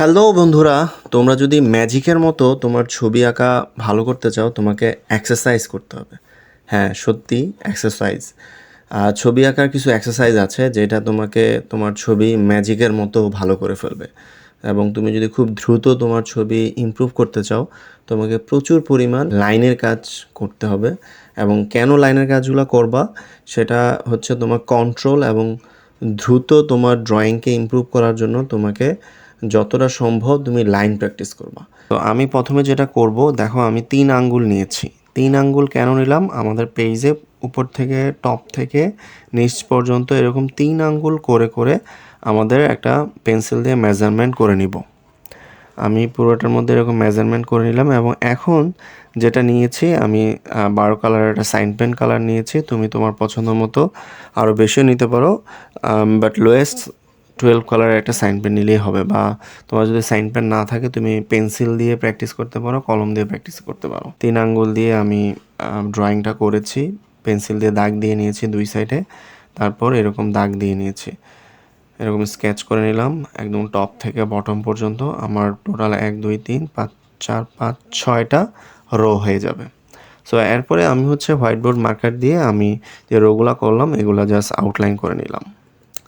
Hello বন্ধুরা, তোমরা যদি ম্যাজিকের মতো তোমার ছবি আঁকা ভালো করতে চাও তোমাকে এক্সারসাইজ করতে হবে। হ্যাঁ, সত্যি এক্সারসাইজ। ছবি আঁকার কিছু এক্সারসাইজ আছে যেটা তোমাকে তোমার ছবি ম্যাজিকের মতো ভালো করে ফেলবে। এবং তুমি যদি খুব দ্রুত তোমার ছবি ইমপ্রুভ করতে চাও তোমাকে প্রচুর পরিমাণ লাইনের কাজ করতে হবে। এবং কেন লাইনের কাজগুলো করবা সেটা হচ্ছে তোমার কন্ট্রোল এবং দ্রুত তোমার ড্রয়িংকে ইমপ্রুভ করার জন্য তোমাকে যতটা সম্ভব তুমি লাইন প্র্যাকটিস করবা। তো আমি প্রথমে যেটা করব, দেখো আমি 3 আঙ্গুল নিয়েছি। 3 আঙ্গুল কেন নিলাম? আমাদের পেজে উপর থেকে টপ থেকে নিচ পর্যন্ত এরকম 3 আঙ্গুল করে করে আমাদের একটা পেন্সিল দিয়ে মেজারমেন্ট করে নিব। আমি পুরোটার মধ্যে এরকম মেজারমেন্ট করে নিলাম এবং এখন যেটা নিয়েছি আমি 12 কালারের একটা সাইন পেন কালার নিয়েছি। তুমি তোমার পছন্দ মতো আরও বেশিও নিতে পারো, বাট লোয়েস্ট 12 কালারের একটা সাইন পেন নিলেই হবে। বা তোমার যদি সাইন পেন না থাকে তুমি পেন্সিল দিয়ে প্র্যাকটিস করতে পারো, কলম দিয়ে প্র্যাকটিস করতে পারো। 3 আঙ্গুল দিয়ে আমি ড্রয়িংটা করেছি, পেন্সিল দিয়ে দাগ দিয়ে নিয়েছি 2 সাইডে, তারপর এরকম দাগ দিয়ে নিয়েছি। এরকম স্কেচ করে নিলাম একদম টপ থেকে বটম পর্যন্ত। আমার টোটাল 1 2 3 5 4 5 6টা রো হয়ে যাবে। সো এরপরে আমি হচ্ছে হোয়াইট বোর্ড মার্কার দিয়ে আমি যে রোগুলো করলাম এগুলো জাস্ট আউটলাইন করে নিলাম।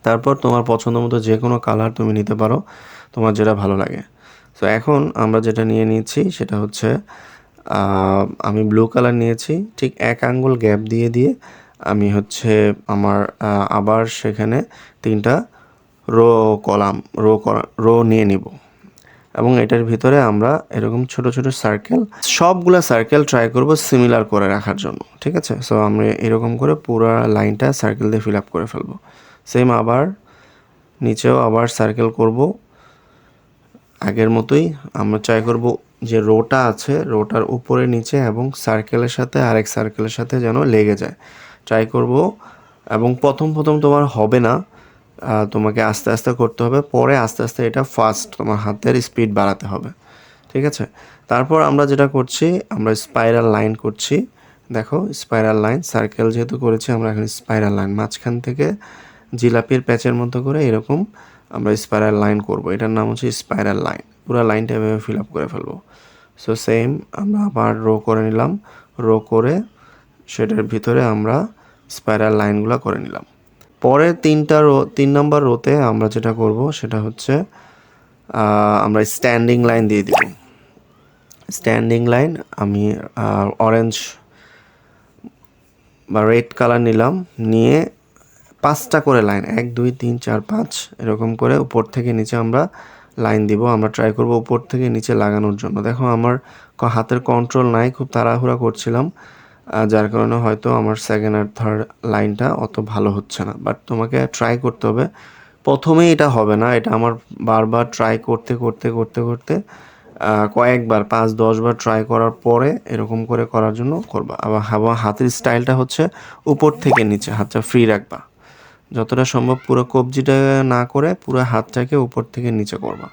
তারপর তোমার পছন্দ মতো যে কোনো কালার তুমি নিতে পারো, তোমার যেটা ভালো লাগে। সো এখন আমরা যেটা নিয়ে নিয়েছি সেটা হচ্ছে আমি ব্লু কালার নিয়েছি। ঠিক 1 আঙ্গুল গ্যাপ দিয়ে দিয়ে আমি হচ্ছে আমার আবার সেখানে 3টা রো নিয়ে নিব এবং এটার ভিতরে আমরা এরকম ছোট ছোট সার্কেল, সবগুলা সার্কেল ট্রাই করব সিমিলার করে রাখার জন্য। ঠিক আছে, সো আমরা এরকম করে পুরো লাইনটা সার্কেল দিয়ে ফিল আপ করে ফেলবো। সেম আবার নিচেও আবার সার্কেল করব আগের মতোই। আমরা ট্রাই করব যে রোটা আছে রোটার উপরে নিচে এবং সার্কেলের সাথে আরেক সার্কেলের সাথে যেন লেগে যায় ট্রাই করব। এবং প্রথম তোমার হবে না, তোমাকে আস্তে আস্তে করতে হবে, পরে আস্তে আস্তে এটা ফাস্ট তোমার হাতের স্পিড বাড়াতে হবে। ঠিক আছে, তারপর আমরা যেটা করছি আমরা স্পাইরাল লাইন করছি। দেখো স্পাইরাল লাইন, সার্কেল যেহেতু করেছি আমরা এখন স্পাইরাল লাইন মাঝখান থেকে জিলাপির প্যাচের মতো করে এরকম আমরা স্পাইরাল লাইন করব। এটার নাম হচ্ছে স্পাইরাল লাইন। পুরো লাইনটা এভাবে ফিল আপ করে ফেলবো। সো সেম আমরা আবার রো করে নিলাম, রো করে সেটার ভিতরে আমরা স্পাইরাল লাইনগুলো করে নিলাম। পরে 3 নম্বর রোতে আমরা যেটা করব সেটা হচ্ছে আমরা স্ট্যান্ডিং লাইন দিয়ে দিব। স্ট্যান্ডিং লাইন আমি অরেঞ্জ বা রেড কালার নিলাম, নিয়ে 5টা করে লাইন 1 2 3 4 5 এরকম করে উপর থেকে নিচে আমরা লাইন দিব। আমরা ট্রাই করব উপর থেকে নিচে লাগানোর জন্য। দেখো আমার হাতের কন্ট্রোল নাই, খুব তাড়াহুড়া করছিলাম, যার কারণে হয়তো আমার সেকেন্ড আর থার্ড লাইনটা অত ভালো হচ্ছে না। বাট তোমাকে ট্রাই করতে হবে, প্রথমেই এটা হবে না, এটা আমার বারবার ট্রাই করতে করতে করতে করতে কয়েকবার 5 10 বার ট্রাই করার পরে এরকম করে করার জন্য করবা। আবার হাতের স্টাইলটা হচ্ছে উপর থেকে নিচে হাতটা ফ্রি রাখবা, যতটা সম্ভব পুরো কবজিটা না করে পুরো হাতটাকে উপর থেকে নিচে করবা।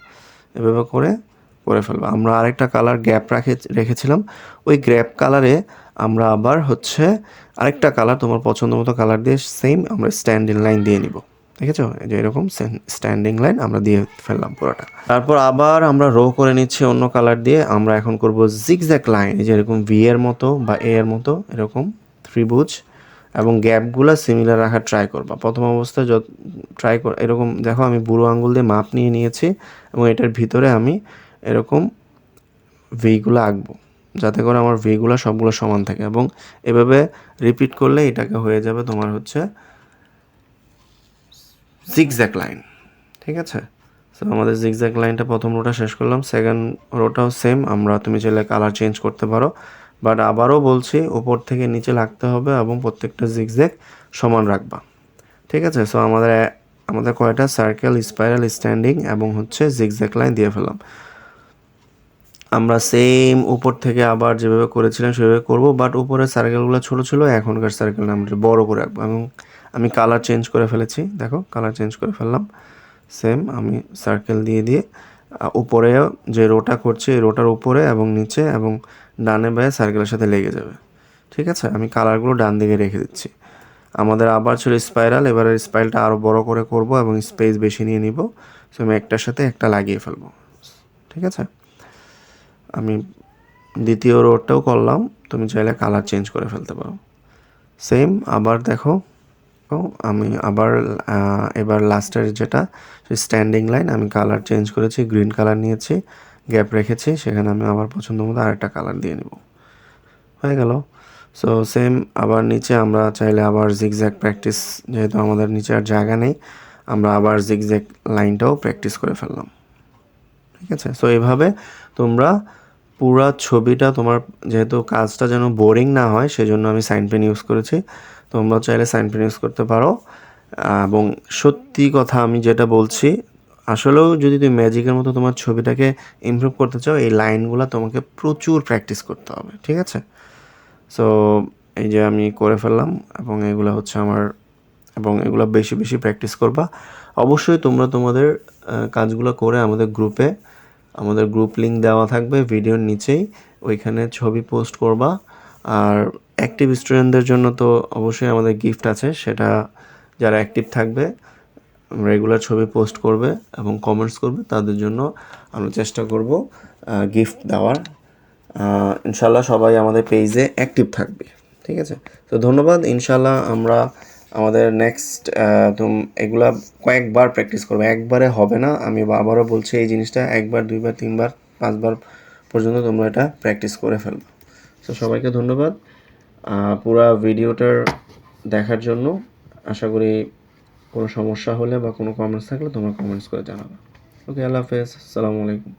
এভাবে করে করে ফেলবা। আমরা আরেকটা কালার গ্যাপ রেখেছিলাম, ওই গ্যাপ কালারে আমরা আবার হচ্ছে আরেকটা কালার তোমার পছন্দ মতো কালার দিয়ে সেম আমরা স্ট্যান্ডিং লাইন দিয়ে নিব। দেখেছো, যে এরকম স্ট্যান্ডিং লাইন আমরা দিয়ে ফেললাম পুরোটা। তারপর আবার আমরা রো করে নিচ্ছি অন্য কালার দিয়ে। আমরা এখন করব জিগজ্যাগ লাইন, যে এরকম ভি এর মতো বা এ এর মতো এরকম ত্রিভুজ, এবং গ্যাপগুলো সিমিলার রাখার ট্রাই করবা। প্রথম অবস্থায় ট্রাই কর এরকম। দেখো আমি বুড়ো আঙ্গুল দিয়ে মাপ নিয়ে নিয়েছি এবং এটার ভিতরে আমি এরকম ভিগুলো আঁকবো যাতে করে আমার ভিগুলো সবগুলো সমান থাকে, এবং এভাবে রিপিট করলে এটাকে হয়ে যাবে তোমার হচ্ছে জিগজ্যাগ লাইন। ঠিক আছে, সো আমাদের জিগজ্যাগ লাইনটা প্রথম রোটা শেষ করলাম। সেকেন্ড রোটাও সেম, তুমি চাইলে কালার চেঞ্জ করতে পারো, বাট আবারও বলছি উপর থেকে নিচে লাগতে হবে এবং প্রত্যেকটা জিগজ্যাগ সমান রাখবা। ঠিক আছে, সো আমাদের কয়টা সার্কেল, স্পাইরাল, স্ট্যান্ডিং এবং হচ্ছে জিগজ্যাগ লাইন দিয়ে ফেললাম। আমরা সেম উপর থেকে আবার যেভাবে করেছিলাম সেভাবে করব, বাট উপরের সার্কেলগুলো ছোটো ছিল, এখনকার সার্কেল আমরা বড় করে রাখবো। এবং আমি কালার চেঞ্জ করে ফেলেছি, দেখো কালার চেঞ্জ করে ফেললাম। সেম আমি সার্কেল দিয়ে দিয়ে উপরে যে রোটা করছি এই রোটার উপরে এবং নিচে এবং ডানে বায়ে সার্কেলের সাথে লেগে যাবে। ঠিক আছে, আমি কালারগুলো ডান দিকে রেখে দিচ্ছি। আমাদের আবার ছিল স্পাইরাল, এবারে স্পাইরালটা আরও বড় করে করব এবং স্পেস বেশি নিয়ে নিব। সো আমি একটার সাথে একটা লাগিয়ে ফেলবো। ঠিক আছে? আমি দ্বিতীয় রোডটাও করলাম, তুমি চাইলে কালার চেঞ্জ করে ফেলতে পারো। সেম আবার দেখো, আমি আবার এবার লাস্টের যেটা স্ট্যান্ডিং লাইন আমি কালার চেঞ্জ করেছি, গ্রিন কালার নিয়েছি, গ্যাপ রেখেছি, সেখানে আমি আমার পছন্দ মতো আরেকটা কালার দিয়ে নেব। হয়ে গেল। সো সেম আবার নিচে আমরা চাইলে আবার জিগজ্যাগ প্র্যাকটিস, যেহেতু আমাদের নিচে আর জায়গা নেই, আমরা আবার জিগজ্যাগ লাইনটাও প্র্যাকটিস করে ফেললাম। ঠিক আছে? সো এভাবে তোমরা পুরা ছবিটা তোমার, যেহেতু কাজটা যেন বোরিং না হয় সেজন্য আমি সাইন পেন ইউজ করেছি, তোমরা চাইলে সাইন পেন ইউজ করতে পারো। এবং সত্যি কথা আমি যেটা বলছি, আসলেও যদি তুমি ম্যাজিকের মতো তোমার ছবিটাকে ইমপ্রুভ করতে চাও, এই লাইনগুলো তোমাকে প্রচুর প্র্যাকটিস করতে হবে। ঠিক আছে? সো এই যে আমি করে ফেললাম, এবং এগুলো হচ্ছে আমার, এবং এগুলো বেশি বেশি প্র্যাকটিস করবা। অবশ্যই তোমরা তোমাদের কাজগুলো করে আমাদের গ্রুপ লিঙ্ক দেওয়া থাকবে ভিডিওর নিচেই, ওইখানে ছবি পোস্ট করবা। আর অ্যাক্টিভ স্টুডেন্টদের জন্য তো অবশ্যই আমাদের গিফট আছে, সেটা যারা অ্যাক্টিভ থাকবে, রেগুলার ছবি পোস্ট করবে এবং কমেন্টস করবে, তাদের জন্য আমরা চেষ্টা করব গিফট দেওয়ার। ইনশাল্লাহ সবাই আমাদের পেজে অ্যাক্টিভ থাকবে। ঠিক আছে? তো ধন্যবাদ। ইনশাল্লাহ আমরা আমাদের নেক্সট এগুলা কয়েকবার প্র্যাকটিস করবো, একবারে হবে না। আমি আবারও বলছি এই জিনিসটা, একবার, দুইবার, তিনবার, পাঁচবার পর্যন্ত তোমরা এটা প্র্যাকটিস করে ফেলবে। তো সবাইকে ধন্যবাদ পুরো ভিডিওটার দেখার জন্য। আশা করি কোনো সমস্যা হলে বা কোনো কমেন্টস থাকলে তোমরা কমেন্টস করে জানাবে। ওকে, আল্লাহ হাফেজ, আসসালামু আলাইকুম।